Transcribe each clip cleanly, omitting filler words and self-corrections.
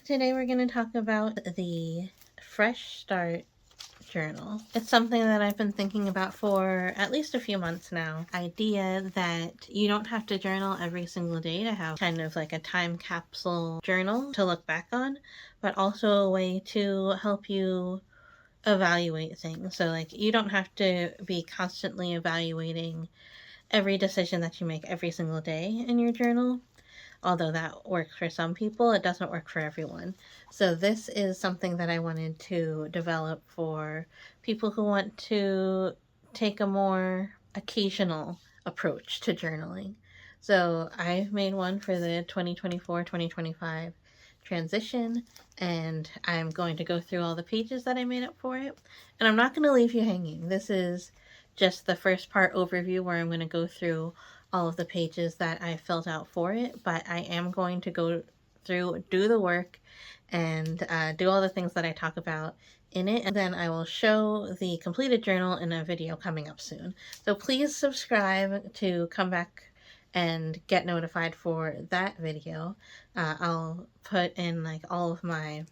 Today we're going to talk about the Fresh Start journal. It's something that I've been thinking about for at least a few months now. Idea that you don't have to journal every single day to have kind of like a time capsule journal to look back on, but also a way to help you evaluate things. So like you don't have to be constantly evaluating every decision that you make every single day in your journal. Although that works for some people, it doesn't work for everyone. So this is something that I wanted to develop for people who want to take a more occasional approach to journaling. So I made one for the 2024-2025 transition, and I'm going to go through all the pages that I made up for it. And I'm not going to leave you hanging. This is just the first part overview where I'm going to go through all of the pages that I filled out for it, but I am going to go through, do the work, and do all the things that I talk about in it, and then I will show the completed journal in a video coming up soon. So please subscribe to come back and get notified for that video. I'll put in like all of my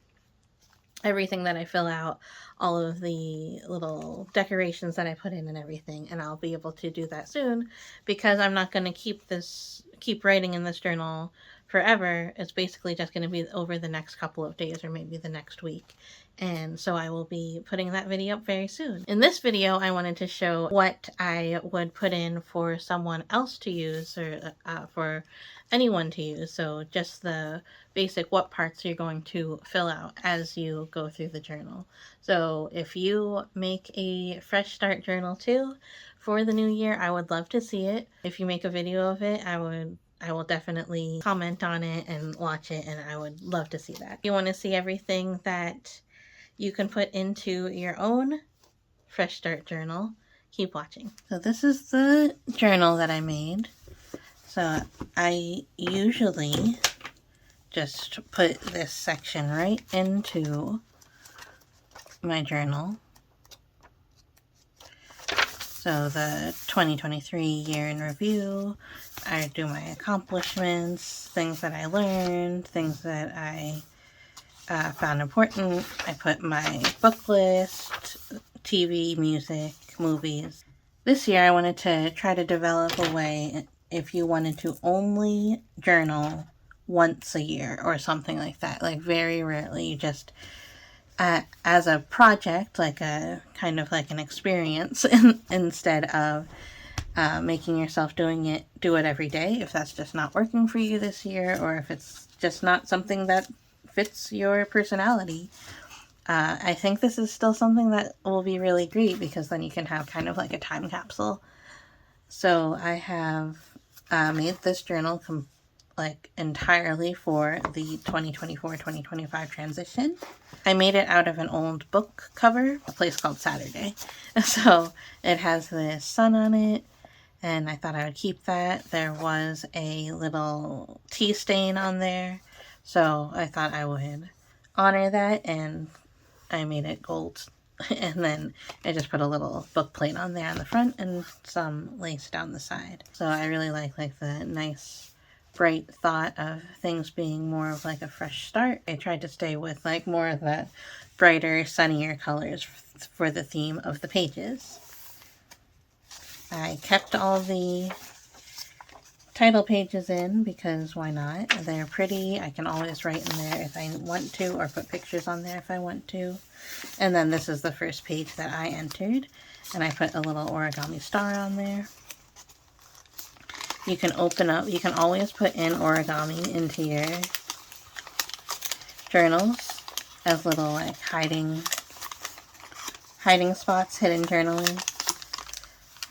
everything that I fill out, all of the little decorations that I put in and everything, and I'll be able to do that soon because I'm not going to keep writing in this journal forever. It's basically just going to be over the next couple of days or maybe the next week. And so I will be putting that video up very soon. In this video, I wanted to show what I would put in for someone else to use or for anyone to use. So just the basic what parts you're going to fill out as you go through the journal. So if you make a fresh start journal too for the new year, I would love to see it. If you make a video of it, I will definitely comment on it and watch it, and I would love to see that. If you want to see everything that you can put into your own fresh start journal, keep watching. So this is the journal that I made. So I usually just put this section right into my journal. So the 2023 year in review, I do my accomplishments, things that I learned, things that I found important. I put my book list, TV, music, movies. This year I wanted to try to develop a way if you wanted to only journal once a year or something like that. Like very rarely, just as a project, like a kind of like an experience instead of making yourself do it every day if that's just not working for you this year, or if it's just not something that fits your personality. I think this is still something that will be really great because then you can have kind of like a time capsule. So I have made this journal like entirely for the 2024-2025 transition. I made it out of an old book cover, a place called Saturday. So it has the sun on it, and I thought I would keep that. There was a little tea stain on there, so I thought I would honor that, and I made it gold. And then I just put a little book plate on there on the front and some lace down the side. So I really like the nice bright thought of things being more of like a fresh start. I tried to stay with like more of the brighter, sunnier colors for the theme of the pages. I kept all the title pages in because why not? They're pretty. I can always write in there if I want to, or put pictures on there if I want to. And then this is the first page that I entered, and I put a little origami star on there. You can open up, you can always put in origami into your journals as little like hiding spots, hidden journaling.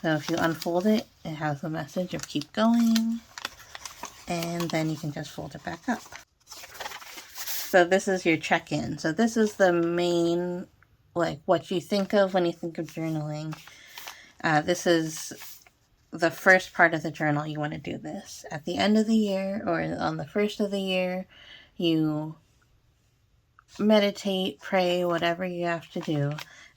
So if you unfold it, it has the message of keep going, and then you can just fold it back up. So this is your check-in. So this is the main, like what you think of when you think of journaling. This is the first part of the journal. You want to do this at the end of the year or on the first of the year. You meditate, pray, whatever you have to do,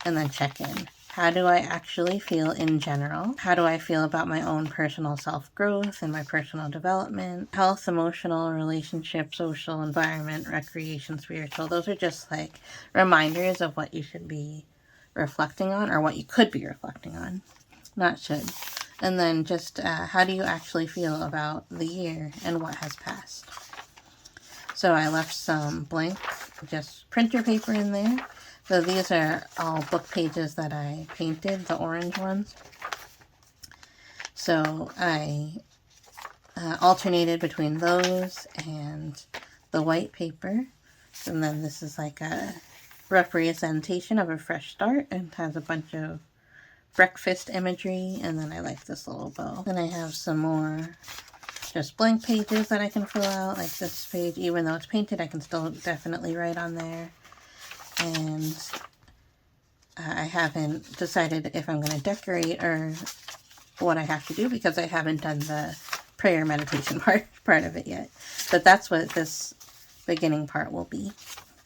and then check in. How do I actually feel in general? How do I feel about my own personal self-growth and my personal development? Health, emotional, relationship, social, environment, recreation, spiritual. Those are just like reminders of what you should be reflecting on, or what you could be reflecting on. Not should. And then just how do you actually feel about the year and what has passed? So I left some blank, just printer paper in there. So these are all book pages that I painted, the orange ones. So I alternated between those and the white paper. And then this is like a representation of a fresh start and has a bunch of breakfast imagery. And then I like this little bow. Then I have some more just blank pages that I can fill out, like this page. Even though it's painted, I can still definitely write on there. And I haven't decided if I'm going to decorate or what I have to do, because I haven't done the prayer meditation part of it yet. But that's what this beginning part will be.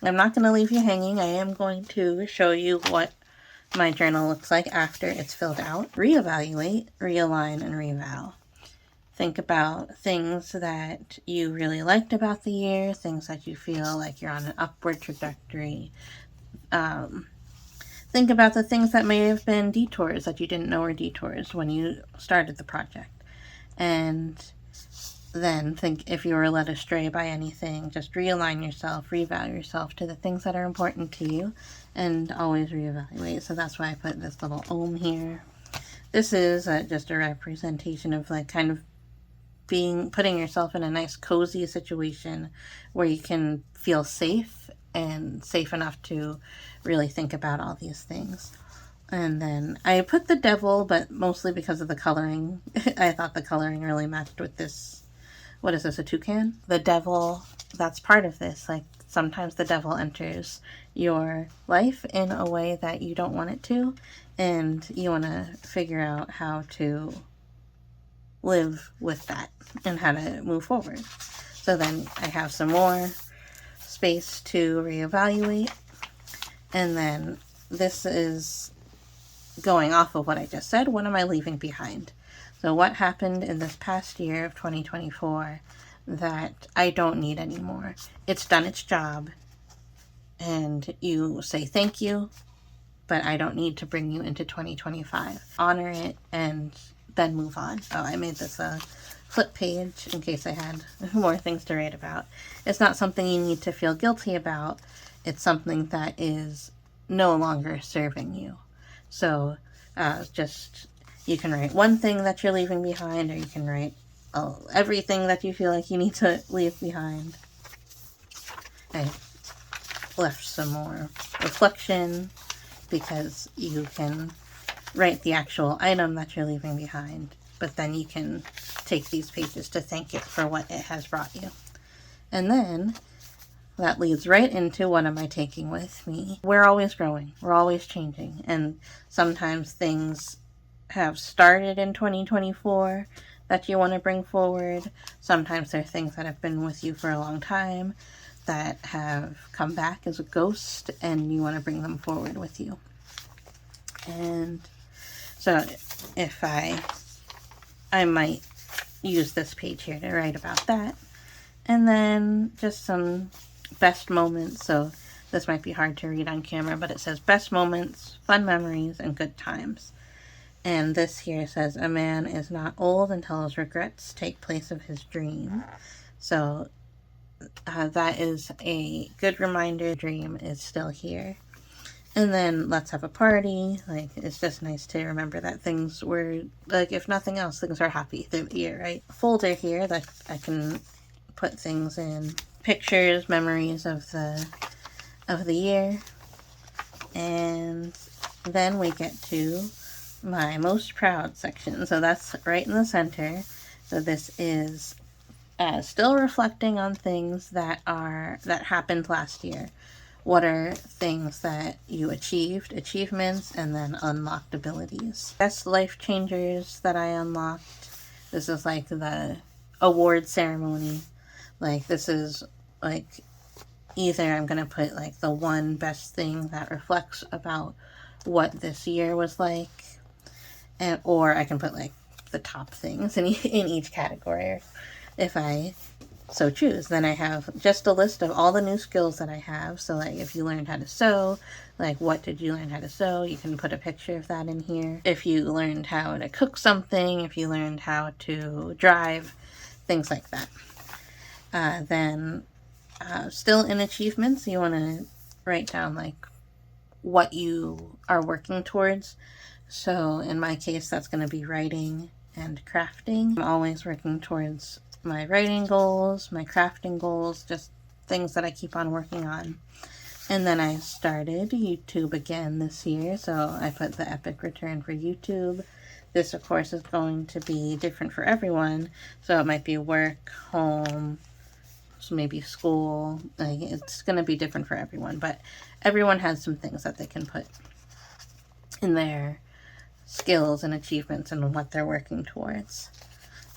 I'm not going to leave you hanging. I am going to show you what my journal looks like after it's filled out. Reevaluate, realign, and revow. Think about things that you really liked about the year, things that you feel like you're on an upward trajectory. Think about the things that may have been detours that you didn't know were detours when you started the project. And then think if you were led astray by anything, just realign yourself, revalue yourself to the things that are important to you, and always reevaluate. So that's why I put this little ohm here. This is just a representation of like kind of putting yourself in a nice cozy situation where you can feel safe and safe enough to really think about all these things. And then I put the devil, but mostly because of the coloring. I thought the coloring really matched with this. What is this, a toucan? The devil, that's part of this. Like sometimes the devil enters your life in a way that you don't want it to, and you want to figure out how to live with that and how to move forward. So then I have some more space to reevaluate. And then this is going off of what I just said. What am I leaving behind? So what happened in this past year of 2024 that I don't need anymore? It's done its job. And you say thank you, but I don't need to bring you into 2025. Honor it and then move on. Oh, I made this a flip page in case I had more things to write about. It's not something you need to feel guilty about. It's something that is no longer serving you. So just, you can write one thing that you're leaving behind, or you can write everything that you feel like you need to leave behind. I left some more reflection because you can write the actual item that you're leaving behind, but then you can take these pages to thank it for what it has brought you. And then that leads right into what am I taking with me? We're always growing. We're always changing. And sometimes things have started in 2024 that you want to bring forward. Sometimes there are things that have been with you for a long time that have come back as a ghost, and you want to bring them forward with you. And so if I might use this page here to write about that. And then just some best moments. So this might be hard to read on camera, but it says best moments, fun memories, and good times. And this here says a man is not old until his regrets take place of his dream. So that is a good reminder. Dream is still here. And then let's have a party. Like, it's just nice to remember that things were, like, if nothing else, things are happy through the year, right? A folder here that I can put things in. Pictures, memories of the year. And then we get to my most proud section. So that's right in the center. So this is still reflecting on things that happened last year. What are things that you achieved, achievements, and then unlocked abilities? Best life changers that I unlocked. This is like the award ceremony. Like, this is like, either I'm going to put like the one best thing that reflects about what this year was like, and or I can put like the top things in each category if I so choose. Then I have just a list of all the new skills that I have. So like if you learned how to sew, like what did you learn how to sew? You can put a picture of that in here. If you learned how to cook something, if you learned how to drive, things like that. Then still in achievements, you want to write down like what you are working towards. So in my case, that's going to be writing and crafting. I'm always working towards my writing goals, my crafting goals, just things that I keep on working on. And then I started YouTube again this year, so I put the epic return for YouTube. This, of course, is going to be different for everyone. So it might be work, home, so maybe school. Like, it's going to be different for everyone, but everyone has some things that they can put in their skills and achievements and what they're working towards.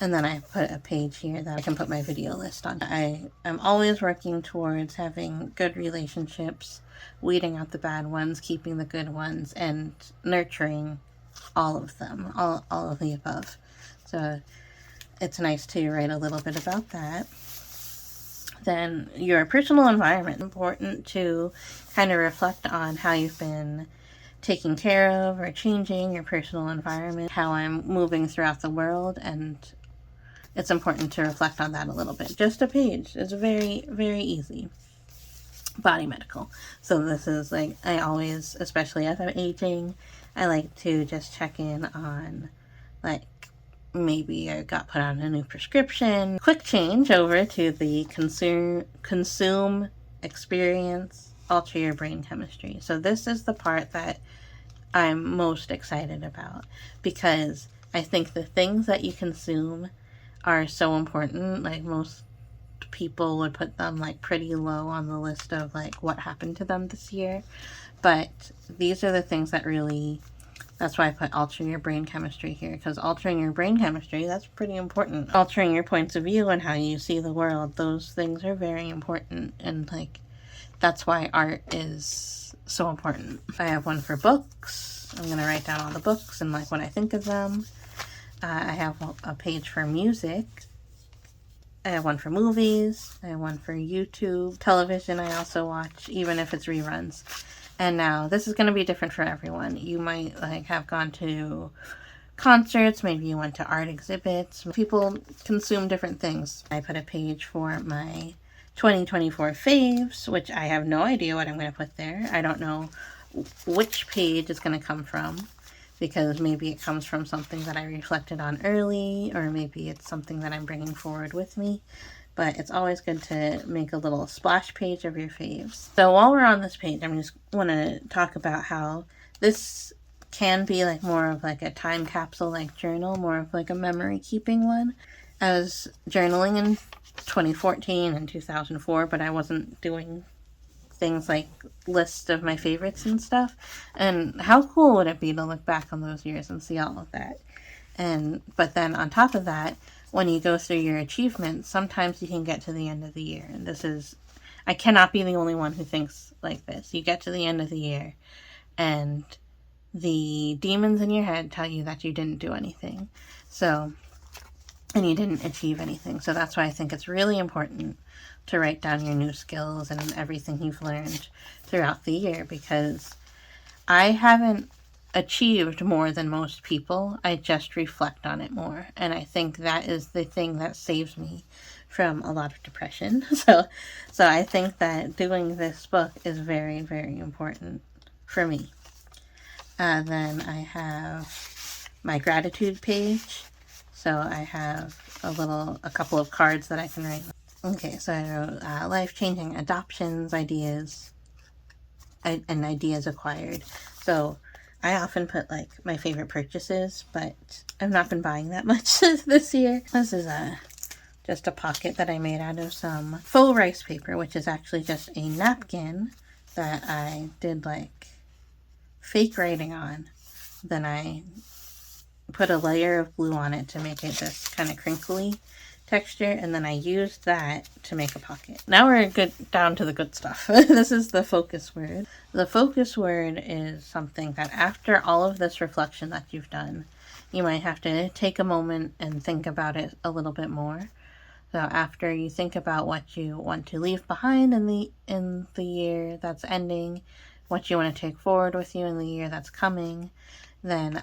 And then I put a page here that I can put my video list on. I am always working towards having good relationships, weeding out the bad ones, keeping the good ones, and nurturing all of them, all of the above. So it's nice to write a little bit about that. Then your personal environment. Important to kind of reflect on how you've been taking care of or changing your personal environment, how I'm moving throughout the world, and it's important to reflect on that a little bit. Just a page. It's very, very easy. Body medical. So this is like, I always, especially as I'm aging, I like to just check in on like, maybe I got put on a new prescription. Quick change over to the consume, experience, alter your brain chemistry. So this is the part that I'm most excited about, because I think the things that you consume are so important. Like most people would put them like pretty low on the list of like what happened to them this year, but these are the things that really, that's why I put alter your brain chemistry here, because altering your brain chemistry, that's pretty important. Altering your points of view and how you see the world, those things are very important, and like that's why art is so important. I have one for books. I'm gonna write down all the books and like when I think of them. I have a page for music. I have one for movies. I have one for YouTube. Television I also watch, even if it's reruns. And now this is going to be different for everyone. You might like have gone to concerts, maybe you went to art exhibits. People consume different things. I put a page for my 2024 faves, which I have no idea what I'm going to put there. I don't know which page it's going to come from, because maybe it comes from something that I reflected on early, or maybe it's something that I'm bringing forward with me. But it's always good to make a little splash page of your faves. So while we're on this page, I'm just want to talk about how this can be like more of like a time capsule like journal, more of like a memory keeping one. I was journaling in 2014 and 2004, but I wasn't doing things like lists of my favorites and stuff. And how cool would it be to look back on those years and see all of that? But then on top of that, when you go through your achievements, sometimes you can get to the end of the year. And this is, I cannot be the only one who thinks like this. You get to the end of the year and the demons in your head tell you that you didn't do anything. So, and you didn't achieve anything. So that's why I think it's really important to write down your new skills and everything you've learned throughout the year, because I haven't achieved more than most people. I just reflect on it more. And I think that is the thing that saves me from a lot of depression. So I think that doing this book is very, very important for me. Then I have my gratitude page. So I have a couple of cards that I can write. Okay, so I wrote life-changing adoptions, ideas, and ideas acquired. So I often put like my favorite purchases, but I've not been buying that much this year. This is just a pocket that I made out of some faux rice paper, which is actually just a napkin that I did like fake writing on. Then I put a layer of glue on it to make it just kind of crinkly texture, and then I used that to make a pocket. Now we're down to the good stuff. This is the focus word. The focus word is something that after all of this reflection that you've done, you might have to take a moment and think about it a little bit more. So after you think about what you want to leave behind in the year that's ending, what you want to take forward with you in the year that's coming, then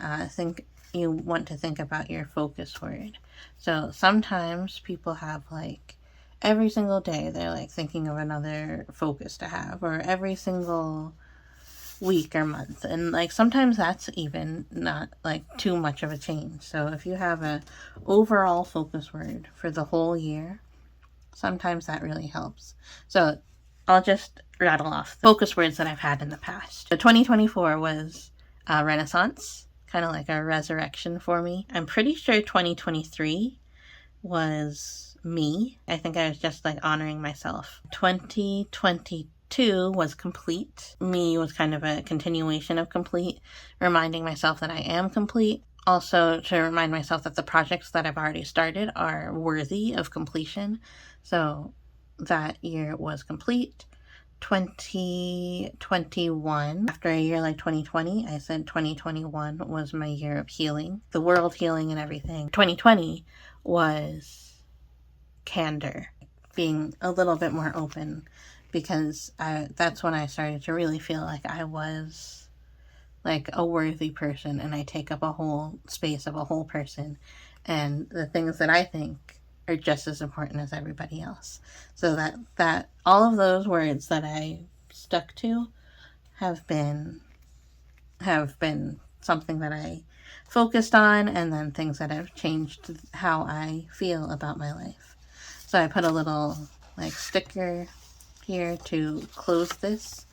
you want to think about your focus word. So sometimes people have like every single day they're like thinking of another focus to have, or every single week or month, and like sometimes that's even not like too much of a change. So if you have a overall focus word for the whole year, sometimes that really helps. So I'll just rattle off the focus words that I've had in the past. So 2024 was Renaissance, kind of like a resurrection for me. I'm pretty sure 2023 was me. I think I was just like honoring myself. 2022 was complete. Me was kind of a continuation of complete, reminding myself that I am complete. Also to remind myself that the projects that I've already started are worthy of completion. So that year was complete. 2021, after a year like 2020, I said 2021 was my year of healing, the world healing and everything. 2020 was candor, being a little bit more open, because that's when I started to really feel like I was like a worthy person, and I take up a whole space of a whole person, and the things that I think are just as important as everybody else. So that all of those words that I stuck to have been something that I focused on, and then things that have changed how I feel about my life. So I put a little like sticker here to close this,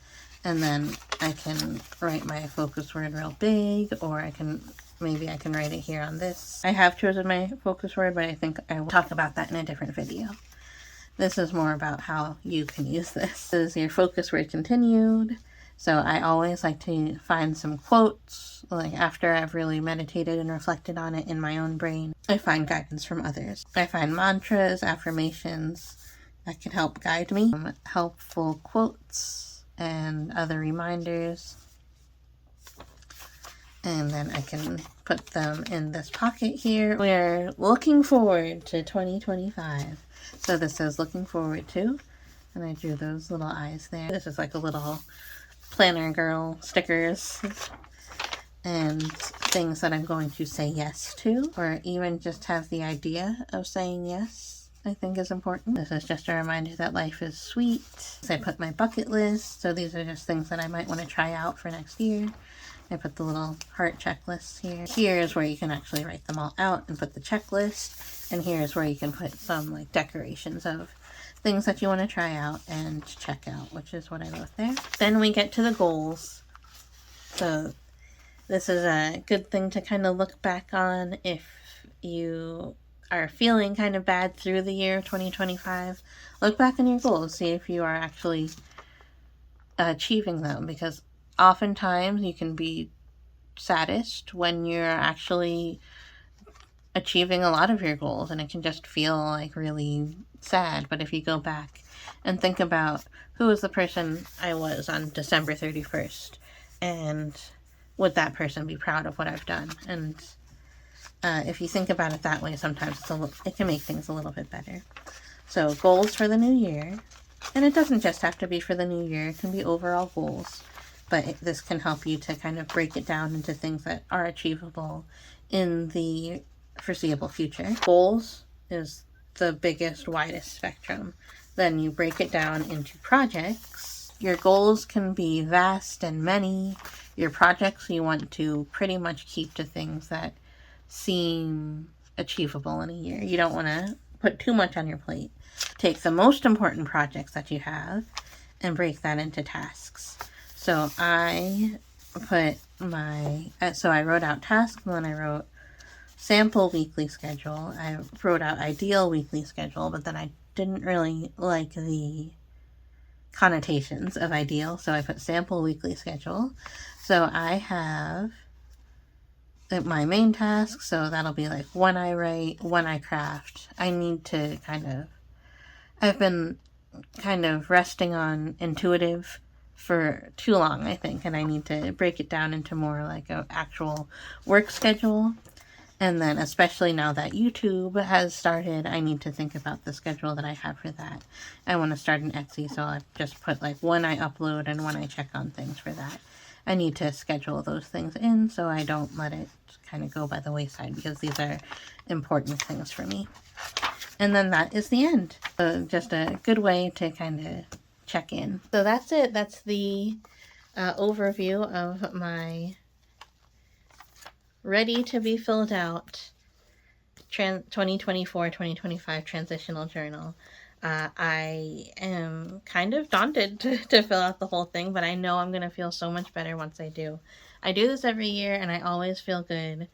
and then I can write my focus word real big, or maybe I can write it here on this. I have chosen my focus word, but I think I will talk about that in a different video. This is more about how you can use this. This is your focus word continued. So I always like to find some quotes, like after I've really meditated and reflected on it in my own brain. I find guidance from others. I find mantras, affirmations that can help guide me, helpful quotes and other reminders. And then I can put them in this pocket here. We're looking forward to 2025. So this says looking forward to, and I drew those little eyes there. This is like a little planner girl stickers and things that I'm going to say yes to, or even just have the idea of saying yes, I think is important. This is just a reminder that life is sweet. So I put my bucket list. So these are just things that I might want to try out for next year. I put the little heart checklist here. Here's where you can actually write them all out and put the checklist. And here's where you can put some like decorations of things that you want to try out and check out, which is what I wrote there. Then we get to the goals. So this is a good thing to kind of look back on if you are feeling kind of bad through the year 2025. Look back on your goals, see if you are actually achieving them, because oftentimes you can be saddest when you're actually achieving a lot of your goals, and it can just feel like really sad. But if you go back and think about who was the person I was on December 31st, and would that person be proud of what I've done? And if you think about it that way, sometimes it can make things a little bit better. So goals for the new year, and it doesn't just have to be for the new year, it can be overall goals. But this can help you to kind of break it down into things that are achievable in the foreseeable future. Goals is the biggest, widest spectrum. Then you break it down into projects. Your goals can be vast and many. Your projects you want to pretty much keep to things that seem achievable in a year. You don't want to put too much on your plate. Take the most important projects that you have and break that into tasks. So I put I wrote out tasks, and then I wrote sample weekly schedule. I wrote out ideal weekly schedule, but then I didn't really like the connotations of ideal, so I put sample weekly schedule. So I have my main task. So that'll be like when I write, when I craft. I need to I've been kind of resting on intuitive for too long, I think, and I need to break it down into more like an actual work schedule. And then, especially now that YouTube has started, I need to think about the schedule that I have for that. I want to start an Etsy, so I just put like when I upload and when I check on things for that. I need to schedule those things in so I don't let it kind of go by the wayside, because these are important things for me. And then that is the end. So just a good way to kind of check in. So that's it. That's the overview of my ready to be filled out 2024-2025 transitional journal. I am kind of daunted to fill out the whole thing, but I know I'm going to feel so much better once I do. I do this every year, and I always feel good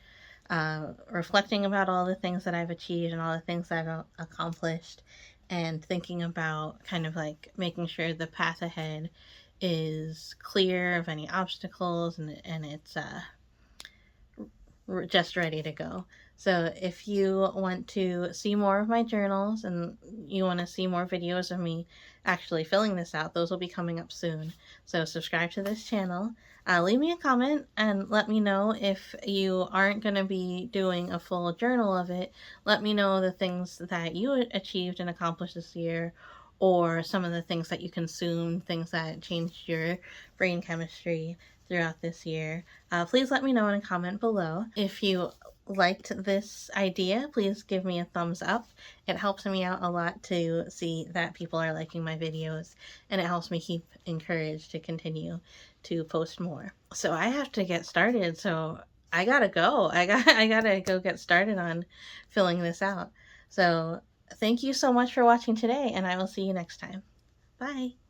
reflecting about all the things that I've achieved and all the things I've accomplished, and thinking about kind of like making sure the path ahead is clear of any obstacles, and it's just ready to go. So if you want to see more of my journals and you want to see more videos of me actually filling this out, those will be coming up soon. So subscribe to this channel. Leave me a comment and let me know if you aren't going to be doing a full journal of it. Let me know the things that you achieved and accomplished this year, or some of the things that you consumed, things that changed your brain chemistry throughout this year. Please let me know in a comment below. If you liked this idea, please give me a thumbs up. It helps me out a lot to see that people are liking my videos, and it helps me keep encouraged to continue to post more. So I have to get started, so I gotta go. I gotta go get started on filling this out. So thank you so much for watching today, and I will see you next time. Bye.